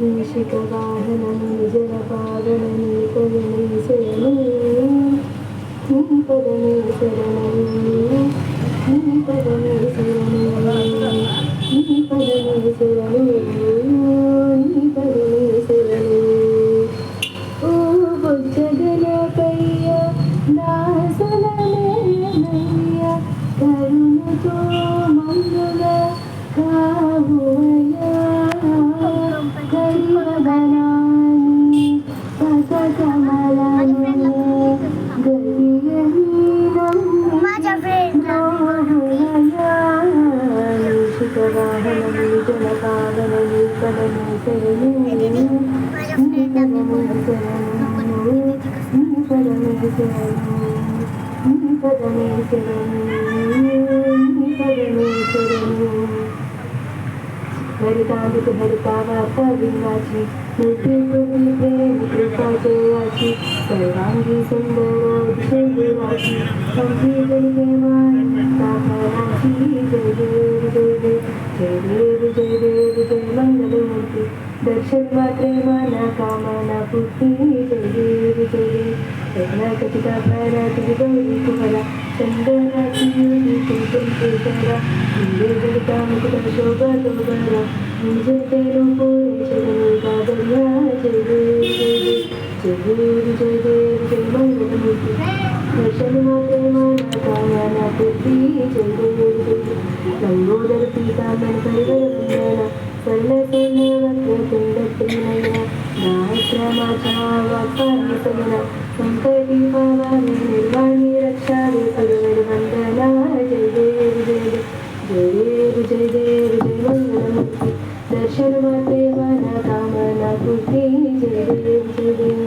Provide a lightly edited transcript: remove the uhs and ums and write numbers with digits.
ऋषिकवाहनं निजलपावननीपरमेश्वरने ओ बुद्धगणपय्य दासनमैया करुणतो मंगल काहुवया करिवदनानि पतकमलानि गतियहीनं द्रोहुवया ऋषिकवाहनं हरितामित हरितावाता विनाची मृत्युपुरी प्रेम कृपा जयाची सर्वांगी सुंदराची संगीतनिके मानताची जय देव जय देव जय देव जय देव जय मंगलमूर्ती दर्शन मात्रे माना कामना पूर्ती जय देव जय देव रत्नाकटिका भाराती गौरी कुमला चंदनाची योगी कुंकुम केशरा इंदे जगता मुकुट शोभा दोबरा निजते रूपो शरणे कादर्या जय देव जय देव जय देव जय देव जय मंगलमूर्ती दर्शन मात्रे माना कामना पूर्ती जय देव जय देव लंबोदर पीतांबर परिवर वंदना स्वर्ण वक्र तुंड नयना दाश्रमाचा वाक्पाणी सगना संकटी पावाने निर्वाणी रक्षावे सगवर वंदना जय देव जय देव जय देव जय देव जय मंगलमूर्ती दर्शन माते मना कामना पूर्ती जय देव जय देव